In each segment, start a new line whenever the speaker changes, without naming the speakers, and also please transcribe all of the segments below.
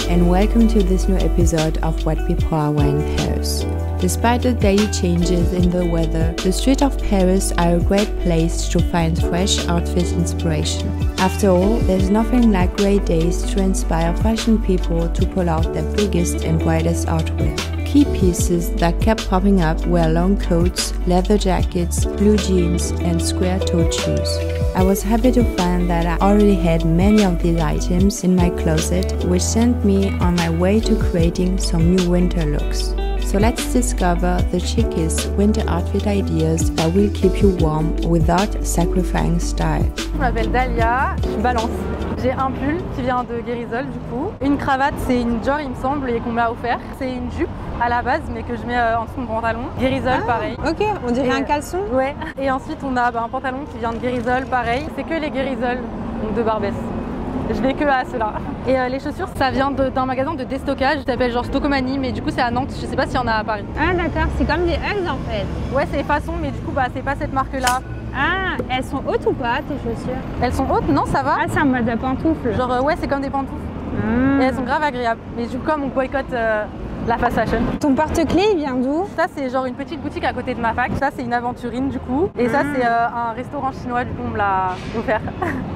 and welcome to this new episode of What People Are Wearing in Paris. Despite the daily changes in the weather, the streets of Paris are a great place to find fresh outfit inspiration. After all, there's nothing like great days to inspire fashion people to pull out their biggest and brightest outwear. Key pieces that kept popping up were long coats, leather jackets, blue jeans, and square-toed shoes. I was happy to find that I already had many of these items in my closet, which sent me on my way to creating some new winter looks. So let's discover the chicest winter outfit ideas that will keep you warm without sacrificing style.
Je m'appelle Dalia, je balance. J'ai un pull qui vient de Guérisol du coup. Une cravate, c'est une Dior il me semble et qu'on m'a offert. C'est une jupe à la base mais que je mets en dessous de mon pantalon. Guérisol pareil.
Ok, on dirait un caleçon.
Ouais. Et ensuite on a un pantalon qui vient de Guérisol pareil. C'est que les Guérisol, donc de Barbès. Je vais que à ceux-là. Et les chaussures, ça vient d'un magasin de déstockage qui s'appelle genre Stockomanie, mais du coup c'est à Nantes, je sais pas s'il y en a à Paris.
Ah d'accord, c'est comme des Uggs en fait.
Ouais, c'est façon, mais du coup c'est pas cette marque-là.
Ah, elles sont hautes ou pas tes chaussures?
Elles sont hautes, non ça va.
Ah c'est un mode de pantoufle.
Genre ouais, c'est comme des pantoufles. Et elles sont grave agréables. Mais du coup comme on boycotte la fast fashion.
Ton porte-clés il vient d'où?
Ça c'est genre une petite boutique à côté de ma fac. Ça c'est une aventurine du coup. Et ça c'est un restaurant chinois du coup on me l'a offert.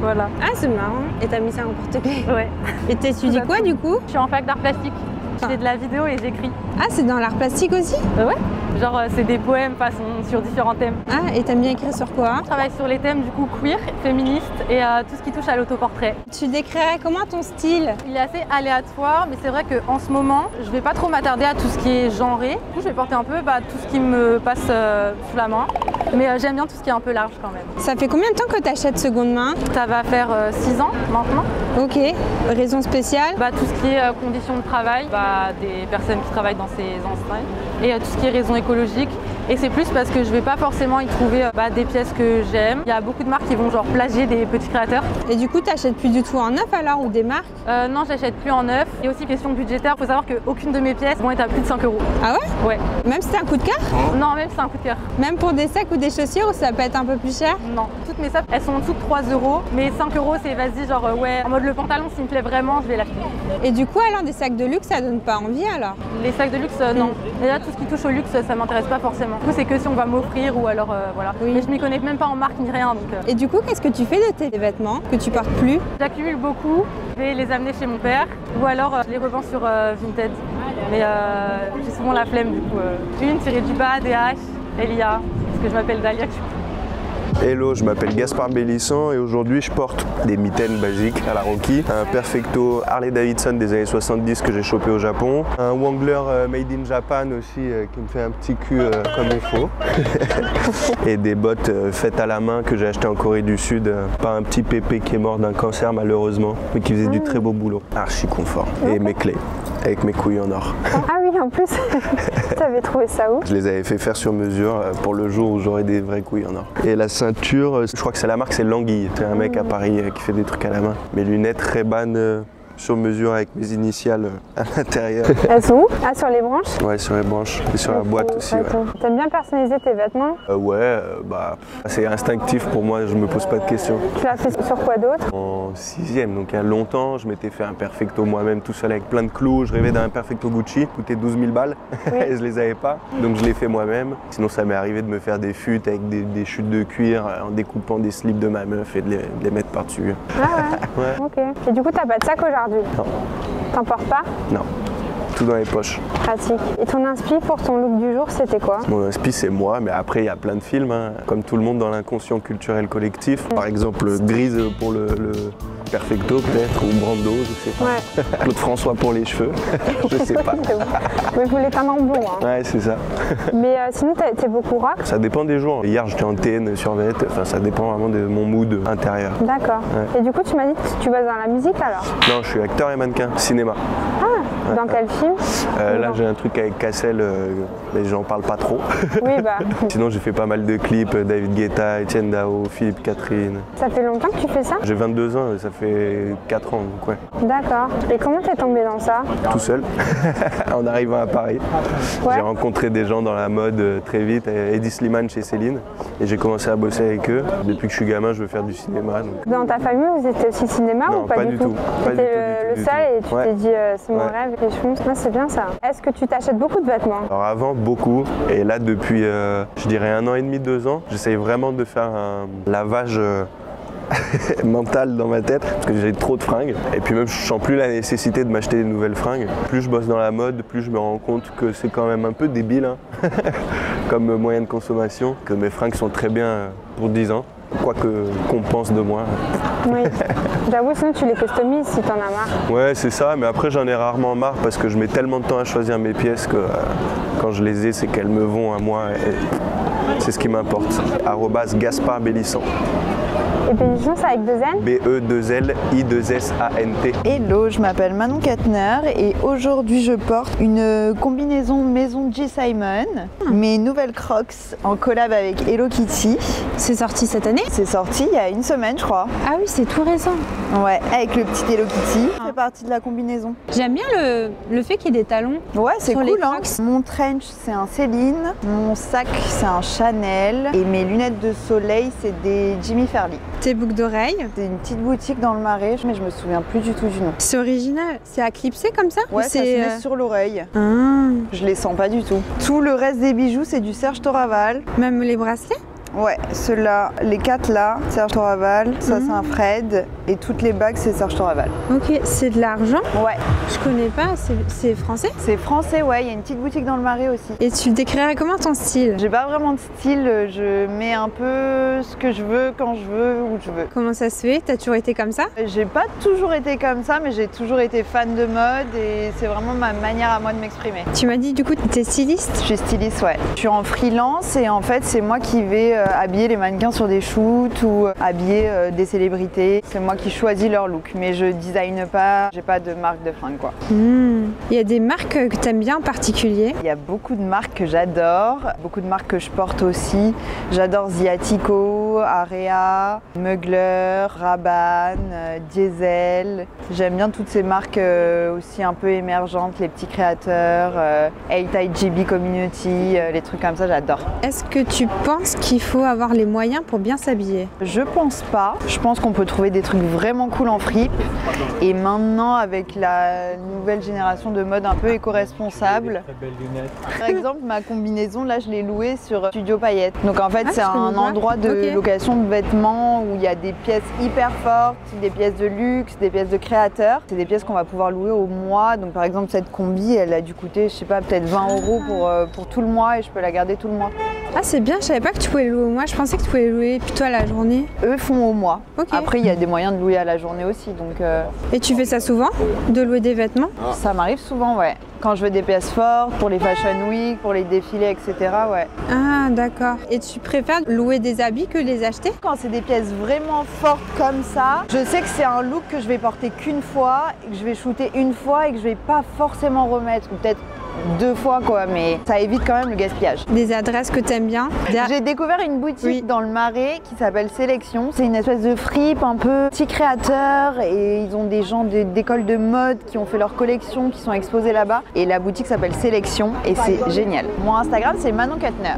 Voilà.
Ah c'est marrant. Et t'as mis ça en porte-clés?
Ouais.
Et t'étudies quoi du coup?
Je suis en fac d'art plastique. Je fais de la vidéo et j'écris.
Ah c'est dans l'art plastique aussi?
Ouais. Genre c'est des poèmes sur différents thèmes.
Ah et t'aimes bien écrire sur quoi?
Je travaille sur les thèmes du coup queer, féministe et tout ce qui touche à l'autoportrait.
Tu décrirais comment ton style?
Il est assez aléatoire mais c'est vrai qu'en ce moment je vais pas trop m'attarder à tout ce qui est genré. Du coup je vais porter un peu tout ce qui me passe sous la main. Mais j'aime bien tout ce qui est un peu large quand même.
Ça fait combien de temps que tu achètes seconde main?
Ça va faire 6 ans maintenant.
Ok. Raison spéciale?
Tout ce qui est conditions de travail, des personnes qui travaillent dans ces enseignes et tout ce qui est raison écologique. Et c'est plus parce que je vais pas forcément y trouver des pièces que j'aime. Il y a beaucoup de marques qui vont genre plagier des petits créateurs.
Et du coup t'achètes plus du tout en neuf alors ou des marques?
Non, j'achète plus en neuf. Et aussi question budgétaire, faut savoir qu'aucune de mes pièces vont être à plus de 5 €.
Ah ouais?
Ouais.
Même si c'est un coup de cœur?
Non, même si c'est un coup de cœur.
Même pour des sacs ou des chaussures ça peut être un peu plus cher?
Non, toutes mes sacs elles sont en dessous de 3 €. Mais 5 € c'est vas-y genre ouais. En mode le pantalon s'il me plaît vraiment je vais l'acheter.
Et du coup alors des sacs de luxe ça donne pas envie alors?
Les sacs de luxe non. Et là tout ce qui touche au luxe ça m'intéresse pas forcément. Du coup c'est que si on va m'offrir ou alors voilà.
Oui.
Mais je m'y connais même pas en marque ni rien donc.
Et du coup qu'est-ce que tu fais de tes vêtements que tu portes plus?
J'accumule beaucoup. Je vais les amener chez mon père ou alors je les revends sur Vinted. Mais j'ai souvent la flemme du coup. Une tirée du bas, DH, Elia, parce que je m'appelle Dalia.
Hello, je m'appelle Gaspard Bellisson et aujourd'hui je porte des mitaines basiques à la Rocky, un Perfecto Harley Davidson des années 70 que j'ai chopé au Japon, un Wrangler Made in Japan aussi qui me fait un petit cul comme il faut et des bottes faites à la main que j'ai achetées en Corée du Sud par un petit pépé qui est mort d'un cancer malheureusement mais qui faisait du très beau boulot. Archi confort et mes clés avec mes couilles en or.
Ah oui en plus, t'avais trouvé ça où?
Je les avais fait faire sur mesure pour le jour où j'aurai des vraies couilles en or. Et la ceinture, je crois que c'est la marque, c'est Languille. C'est un mec à Paris qui fait des trucs à la main. Mes lunettes Ray-Ban sur mesure avec mes initiales à l'intérieur.
Elles sont où? Ah sur les branches?
Ouais, sur les branches et sur la boîte aussi. Ouais.
T'aimes bien personnaliser tes vêtements?
Ouais, c'est instinctif pour moi, je me pose pas de questions.
Tu l'as fait sur quoi d'autre?
En 6e, donc il y a longtemps, je m'étais fait un Perfecto moi-même tout seul avec plein de clous. Je rêvais d'un Perfecto Gucci, coûtait 12 000 balles
oui.
et je les avais pas, donc je l'ai fait moi-même. Sinon ça m'est arrivé de me faire des fûts avec des chutes de cuir en découpant des slips de ma meuf et de les mettre par-dessus.
Ah ouais.
Ouais.
Ok. Et du coup t'as pas de sac aujourd'hui?
Non.
T'en portes pas?
Non. Tout dans les poches.
Pratique. Et ton inspi pour ton look du jour, c'était quoi?
Mon inspi, c'est moi, mais après, il y a plein de films, hein. Comme tout le monde dans l'inconscient culturel collectif. Par exemple, Grise pour le Perfecto, peut-être, ou Brando, je sais pas.
Ouais.
Claude François pour les cheveux, je sais pas.
Mais vous voulez teindre en blond, hein.
Ouais, c'est ça.
Mais sinon, t'es beaucoup rock?
Ça dépend des jours. Hier, j'étais en TN sur Vêt, enfin, ça dépend vraiment de mon mood intérieur.
D'accord. Ouais. Et du coup, tu m'as dit que tu vas dans la musique alors?
Non, je suis acteur et mannequin, cinéma.
Ah, dans quel film?
Là, j'ai un truc avec Cassel, mais j'en parle pas trop.
Oui, bah.
Sinon, j'ai fait pas mal de clips, David Guetta, Etienne Dao, Philippe Catherine.
Ça fait longtemps que tu fais ça?
J'ai 22 ans, ça fait 4 ans, donc ouais.
D'accord. Et comment t'es tombé dans ça?
Tout seul, en arrivant à Paris. Ouais. J'ai rencontré des gens dans la mode très vite, Eddie Slimane chez Céline, et j'ai commencé à bosser avec eux. Depuis que je suis gamin, je veux faire du cinéma. Donc...
Dans ta famille, vous étiez aussi cinéma
non,
ou pas du tout?
Pas du tout.
Le le seul et tu t'es dit c'est mon
Ouais.
rêve et je fonce. C'est bien ça. Est-ce que tu t'achètes beaucoup de vêtements?
Alors avant, beaucoup. Et là, depuis, je dirais 1 an et demi, 2 ans, j'essaye vraiment de faire un lavage mental dans ma tête parce que j'ai trop de fringues. Et puis même, je sens plus la nécessité de m'acheter des nouvelles fringues. Plus je bosse dans la mode, plus je me rends compte que c'est quand même un peu débile hein, comme moyen de consommation, que mes fringues sont très bien pour 10 ans. Quoi qu'on pense de moi.
Oui. J'avoue, sinon tu les customises si t'en as marre.
Ouais, c'est ça, mais après j'en ai rarement marre parce que je mets tellement de temps à choisir mes pièces que quand je les ai, c'est qu'elles me vont à moi et c'est ce qui m'importe. @Gaspard Bellissan.
Et Bellisson, c'est avec 2 N?
B-E-2-L-I-2-S-A-N-T.
Hello, je m'appelle Manon Katner et aujourd'hui je porte une combinaison maison G. Simon, mes nouvelles Crocs en collab avec Hello Kitty.
C'est sorti cette année?
C'est sorti il y a 1 semaine je crois.
Ah oui, c'est tout récent.
Ouais, avec le petit Hello Kitty. Ça fait partie de la combinaison.
J'aime bien le fait qu'il y ait des talons.
Ouais, c'est
Sur les
cool hein.
Crocs.
Mon trench c'est un Céline, mon sac c'est un Chanel et mes lunettes de soleil c'est des Jimmy Fairly.
Tes boucles d'oreilles.
C'est une petite boutique dans le Marais, mais je me souviens plus du tout du nom.
C'est original. C'est à clipser comme ça?
Ouais,
Ou
ça se
c'est
met sur l'oreille.
Ah,
Je les sens pas du tout. Tout le reste des bijoux, c'est du Serge Toraval.
même les bracelets?
Ouais, ceux-là, les 4 là, Serge Toraval, ça c'est un Fred, et toutes les bagues c'est Serge Toraval.
Ok, c'est de l'argent?
Ouais,
Je connais pas, c'est français?
c'est français, ouais, il y a une petite boutique dans le Marais aussi.
Et tu le décrirais comment ton style?
J'ai pas vraiment de style, je mets un peu ce que je veux, quand je veux, où je veux.
Comment ça se fait? T'as toujours été comme ça?
J'ai pas toujours été comme ça, mais j'ai toujours été fan de mode et c'est vraiment ma manière à moi de m'exprimer.
Tu m'as dit du coup t'es styliste?
Je suis styliste, ouais. Je suis en freelance et en fait c'est moi qui vais habiller les mannequins sur des shoots ou habiller des célébrités. C'est moi qui choisis leur look, mais je design pas, j'ai pas de marque de fringues quoi.
Il y a des marques que t'aimes bien en particulier?
Il y a beaucoup de marques que j'adore, beaucoup de marques que je porte aussi. J'adore Ziatico, Area, Mugler, Rabanne, Diesel. J'aime bien toutes ces marques aussi un peu émergentes, les petits créateurs, 8IGB Community, les trucs comme ça, j'adore.
Est-ce que tu penses qu'il faut avoir les moyens pour bien s'habiller?
Je pense pas. Je pense qu'on peut trouver des trucs vraiment cool en fripe. Et maintenant, avec la nouvelle génération de mode un peu éco-responsable, par exemple, ma combinaison, là, je l'ai louée sur Studio Paillettes. Donc en fait, c'est un endroit de location de vêtements où il y a des pièces hyper fortes, des pièces de luxe, des pièces de créateurs. C'est des pièces qu'on va pouvoir louer au mois. Donc par exemple, cette combi, elle a dû coûter, je sais pas, peut-être 20 € pour tout le mois et je peux la garder tout le mois.
Ah c'est bien, je savais pas que tu pouvais louer au mois, je pensais que tu pouvais louer plutôt à la journée.
Eux font au mois.
Ok.
Après, il y a des moyens de louer à la journée aussi. Donc
Et tu fais ça souvent? De louer des vêtements?
ça m'arrive souvent, ouais. Quand je veux des pièces fortes, pour les Fashion Week, pour les défilés, etc. Ouais.
Ah d'accord. Et tu préfères louer des habits que les acheter?
Quand c'est des pièces vraiment fortes comme ça, je sais que c'est un look que je vais porter qu'une fois, et que je vais shooter une fois et que je vais pas forcément remettre, ou peut-être 2 fois quoi, mais ça évite quand même le gaspillage.
Des adresses que t'aimes bien?
J'ai découvert une boutique dans le Marais qui s'appelle Sélection. C'est une espèce de fripe un peu petit créateur et ils ont des gens d'écoles de mode qui ont fait leur collection, qui sont exposés là-bas. Et la boutique s'appelle Sélection et c'est génial. Mon Instagram c'est Manon Katner.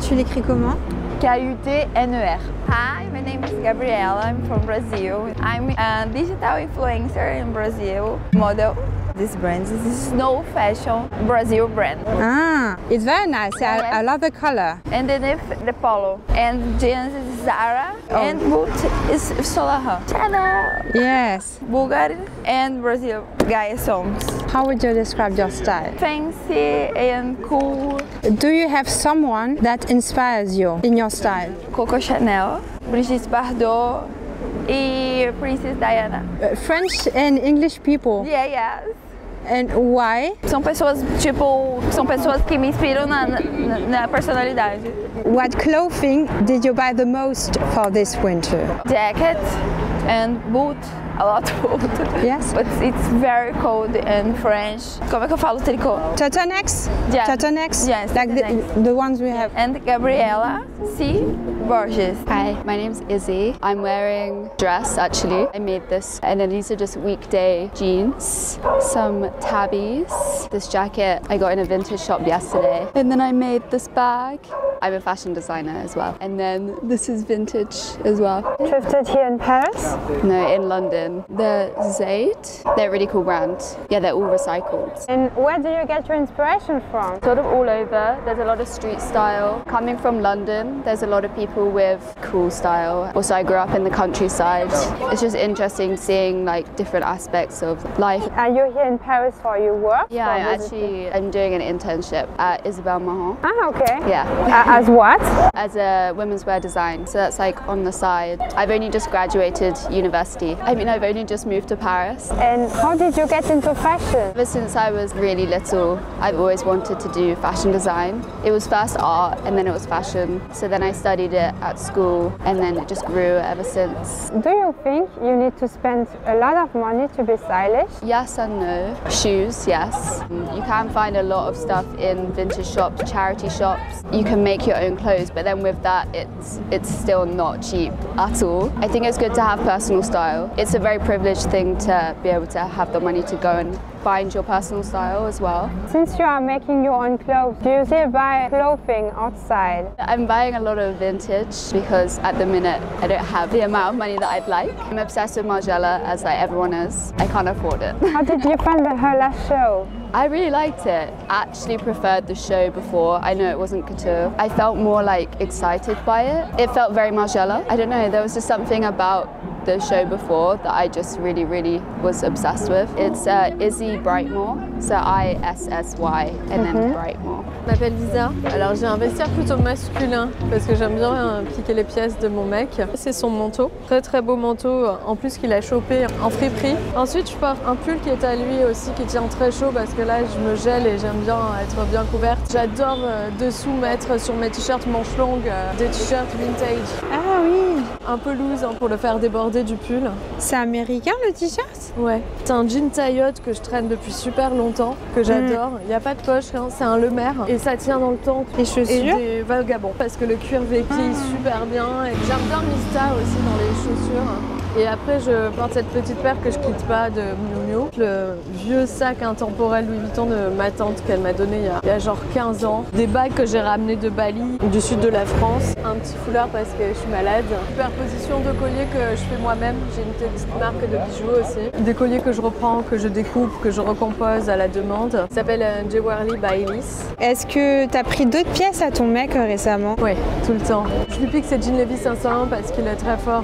Tu l'écris comment?
K-U-T-N-E-R.
Hi, my name is Gabriela. I'm from Brazil. I'm a digital influencer in Brazil, model. This brand is Snow Fashion Brazil brand.
Ah, it's very nice. I love the color.
Underneath the polo. And jeans is Zara. And boot is Solahan. Chanel,
Yes.
Bulgari, and Brazil. Gaia songs.
How would you describe your style?
Fancy and cool.
Do you have someone that inspires you in your style?
Coco Chanel, Brigitte Bardot, e Princess Diana.
French and English people.
Yes.
And why?
São pessoas, tipo, são pessoas que me inspiram na personalidade.
What clothing did you buy the most for this winter?
Jacket and boot, a lot of boot.
Yes.
But it's very cold in French. Como é que eu falo tricô?
Turtlenecks?
Yeah.
Turtlenecks?
Yes,
Like
turtlenecks.
the ones we have.
And Gabriela C. Borges.
Hi, my name's Izzy. I'm wearing a dress actually. I made this and then these are just weekday jeans, some tabbies. This jacket I got in a vintage shop yesterday. And then I made this bag I'm a fashion designer as well. And then this is vintage as well.
Thrifted here in Paris?
No, in London. The Zaid, they're a really cool brand. Yeah, they're all recycled.
And where do you get your inspiration from?
Sort of all over. There's a lot of street style. Coming from London, there's a lot of people with cool style. Also, I grew up in the countryside. It's just interesting seeing like different aspects of life.
Are you here in Paris for your work?
Yeah, I'm doing an internship at Isabel Marant.
Ah, okay.
Yeah.
As what?
As a women's wear design. So that's like on the side. I've only just graduated university. I mean, I've only just moved to Paris.
And how did you get into fashion?
Ever since I was really little, I've always wanted to do fashion design. It was first art and then it was fashion. So then I studied it at school and then it just grew ever since.
Do you think you need to spend a lot of money to be stylish?
Yes and no. Shoes, yes. You can find a lot of stuff in vintage shops, charity shops. You can make your own clothes, but then with that, it's still not cheap at all. I think it's good to have personal style. It's a very privileged thing to be able to have the money to go and find your personal style as well.
Since you are making your own clothes, do you still buy clothing outside?
I'm buying a lot of vintage because at the minute I don't have the amount of money that I'd like. I'm obsessed with Margiela, as like everyone is. I can't afford it.
How did you find her last show?
I really liked it. I actually preferred the show before. I know it wasn't couture. I felt more like excited by it. It felt very Margiela. I don't know, there was just something about the show before that I just really was obsessed with. It's Issy Brightmore, so I-S-S-Y and then Brightmore.
Je m'appelle Lisa. Alors j'ai un vestiaire plutôt masculin parce que j'aime bien piquer les pièces de mon mec. C'est son manteau, très beau manteau en plus qu'il a chopé en friperie. Ensuite je porte un pull qui est à lui aussi qui tient très chaud parce que là je me gèle et j'aime bien être bien couverte. J'adore dessous mettre sur mes t-shirts manches longues des t-shirts vintage.
Ah oui.
Un peu loose pour le faire déborder du pull.
C'est américain le t-shirt?
Ouais. C'est un jean taillotte que je traîne depuis super longtemps, que j'adore. Il n'y a pas de poche, hein. C'est un Lemaire et ça tient dans le temps.
Les chaussures?
Et des vagabonds parce que le cuir vépille super bien. J'aime bien Mista aussi dans les chaussures. Et après, je porte cette petite paire que je quitte pas de Miu Miu. Le vieux sac intemporel Louis Vuitton de ma tante qu'elle m'a donné il y a genre 15 ans. Des bagues que j'ai ramenées de Bali, du sud de la France. Un petit foulard parce que je suis malade. Superposition de colliers que je fais moi-même. J'ai une petite marque de bijoux aussi. Des colliers que je reprends, que je découpe, que je recompose à la demande. Ça s'appelle Jewelry by Alice.
Est-ce que tu as pris d'autres pièces à ton mec récemment?
Oui, tout le temps. Je lui pique ses jeans Levi's 501 parce qu'il est très fort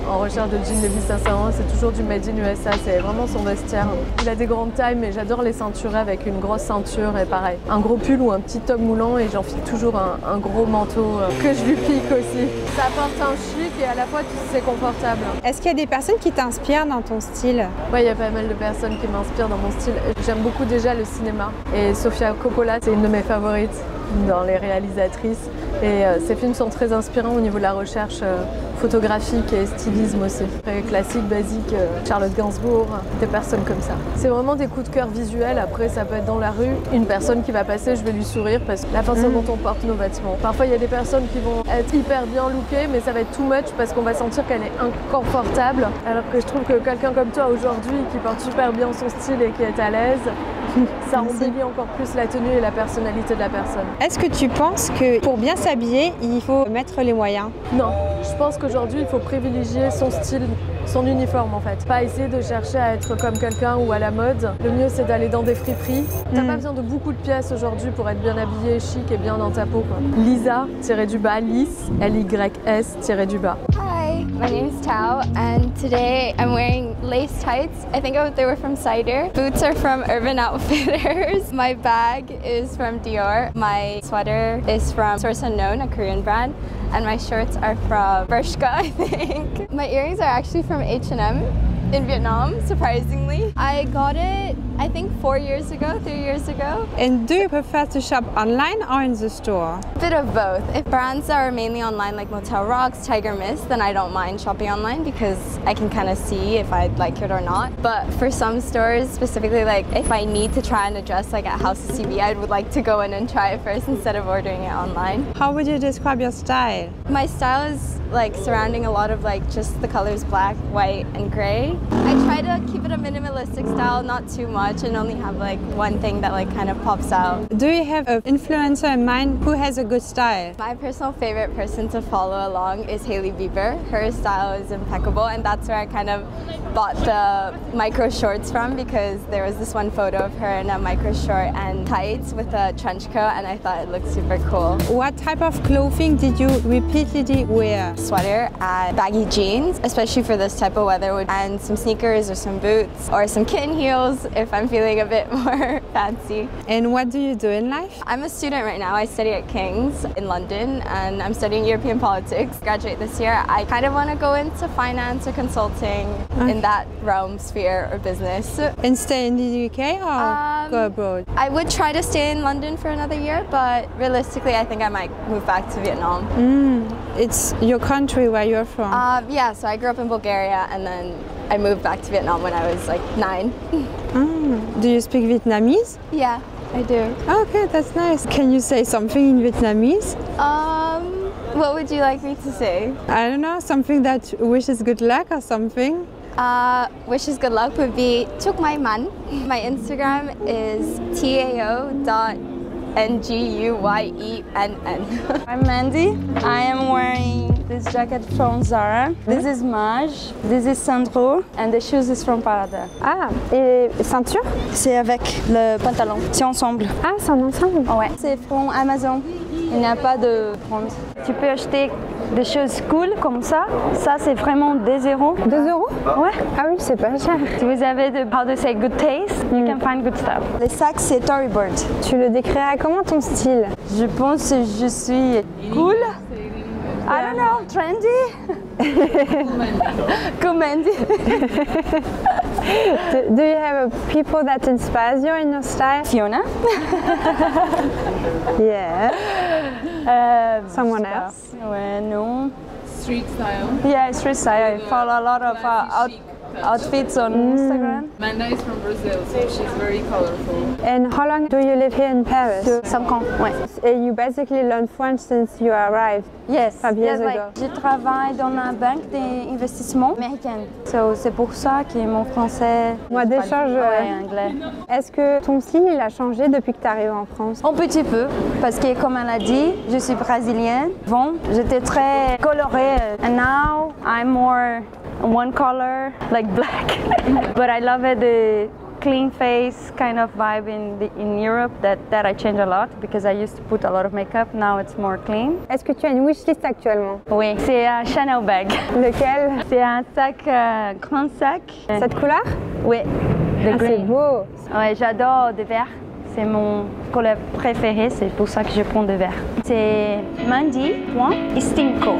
en recherche de jeans Levi's 501. C'est toujours du made in USA, c'est vraiment son vestiaire. Il a des grandes tailles mais j'adore les ceinturer avec une grosse ceinture et pareil. Un gros pull ou un petit top moulant et j'enfile toujours un gros manteau que je lui pique aussi. Ça apporte un chic et à la fois c'est confortable.
Est-ce qu'il y a des personnes qui t'inspirent dans ton style?
Oui, il y a pas mal de personnes qui m'inspirent dans mon style. J'aime beaucoup déjà le cinéma et Sofia Coppola, c'est une de mes favorites dans les réalisatrices. Et ces films sont très inspirants au niveau de la recherche photographique et stylisme aussi. Très classique, basique, Charlotte Gainsbourg, des personnes comme ça. C'est vraiment des coups de cœur visuels. Après, ça peut être dans la rue. Une personne qui va passer, je vais lui sourire parce que la façon dont on porte nos vêtements. Parfois, il y a des personnes qui vont être hyper bien lookées, mais ça va être too much parce qu'on va sentir qu'elle est inconfortable. Alors que je trouve que quelqu'un comme toi aujourd'hui, qui porte super bien son style et qui est à l'aise, ça embellit encore plus la tenue et la personnalité de la personne.
Est-ce que tu penses que pour bien s'habiller, il faut mettre les moyens?
Non, je pense qu'aujourd'hui, il faut privilégier son style, son uniforme en fait. Pas essayer de chercher à être comme quelqu'un ou à la mode. Le mieux, c'est d'aller dans des friperies. T'as pas besoin de beaucoup de pièces aujourd'hui pour être bien habillée, chic et bien dans ta peau, quoi. Lisa-du-bas, Lys, L-Y-S-du-bas.
Hi, my name is Tao, and today I'm wearing lace tights. I think they were from Cider. Boots are from Urban Outfitters. My bag is from Dior. My sweater is from Source Unknown, a Korean brand. And my shorts are from Bershka, I think. My earrings are actually from H&M in Vietnam, surprisingly. I got it, I think 3 years ago.
And do you prefer to shop online or in the store?
A bit of both. If brands are mainly online like Motel Rocks, Tiger Mist, then I don't mind shopping online because I can kind of see if I'd like it or not. But for some stores, specifically like if I need to try on a dress like at House of CB, I would like to go in and try it first instead of ordering it online.
How would you describe your style?
My style is like surrounding a lot of like just the colors black, white, and gray. I try to keep it a minimalistic style, not too much. much and only have like one thing that like kind of pops out.
Do you have an influencer in mind who has a good style?
My personal favorite person to follow along is Hailey Bieber. Her style is impeccable, and that's where I kind of bought the micro shorts from, because there was this one photo of her in a micro short and tights with a trench coat, and I thought it looked super cool.
What type of clothing did you repeatedly wear?
Sweater and baggy jeans, especially for this type of weather, and some sneakers or some boots or some kitten heels if I'm feeling a bit more fancy.
And what do you do in life?
I'm a student right now. I study at King's in London, and I'm studying European politics. Graduate this year. I kind of want to go into finance or consulting in that realm, sphere, or business.
And stay in the UK or go abroad?
I would try to stay in London for another year, but realistically I think I might move back to Vietnam.
It's your country where you're from?
Yeah, so I grew up in Bulgaria, and then I moved back to Vietnam when I was like 9.
Do you speak Vietnamese?
Yeah, I do.
Okay, that's nice. Can you say something in Vietnamese?
What would you like me to say?
I don't know, something that wishes good luck or something.
Wishes good luck would be chúc may mắn. My Instagram is tao.nguyenn.
I'm Mandy. I am wearing this jacket from Zara. This is Maj. This is Sandro. And the shoes is from Prada.
Ah, et ceinture?
C'est avec le pantalon. C'est ensemble.
Ah, c'est en ensemble?
Ouais. C'est from Amazon. Il n'y a pas de prendre. Tu peux acheter des choses cool comme ça. Ça, c'est vraiment 2 euros.
2 euros?
Ouais.
Ah oui, c'est pas cher.
Si vous avez de, how to say, good taste, you can find good stuff. Les sacs, c'est Tory Burch.
Tu le décrirais comment ton style?
Je pense que je suis cool. I don't know, trendy. Cool Mandy.
Do you have people that inspires you in your style?
Fiona.
Yeah. Someone else?
Ouais, non.
Street style?
Yeah, street style. I follow a lot of outfits on Instagram.
Manda is from Brazil, so she's very colorful.
And how long do you live here in Paris?
5 ans, ouais.
And you basically learned French since you arrived?
Yes.
5 years ago.
Je travaille dans la banque d'investissement américaine. So, c'est pour ça que mon français...
Moi d'échange
anglais.
Est-ce que ton style il a changé depuis que tu arrives en France?
Un petit peu, parce que comme elle a dit, je suis brésilienne. Bon, j'étais très colorée. And now I'm more one color, like black. But I love it, the clean face kind of vibe in Europe that I change a lot, because I used to put a lot of makeup. Now it's more clean.
Est-ce que tu as une wishlist actuellement?
Oui, c'est un Chanel bag.
Lequel?
C'est un sac, grand sac.
Cette couleur?
Oui, the green.
C'est beau.
Ouais, j'adore de vert. C'est mon couleur préférée, c'est pour ça que je prends de vert. C'est Mandy.Istinko.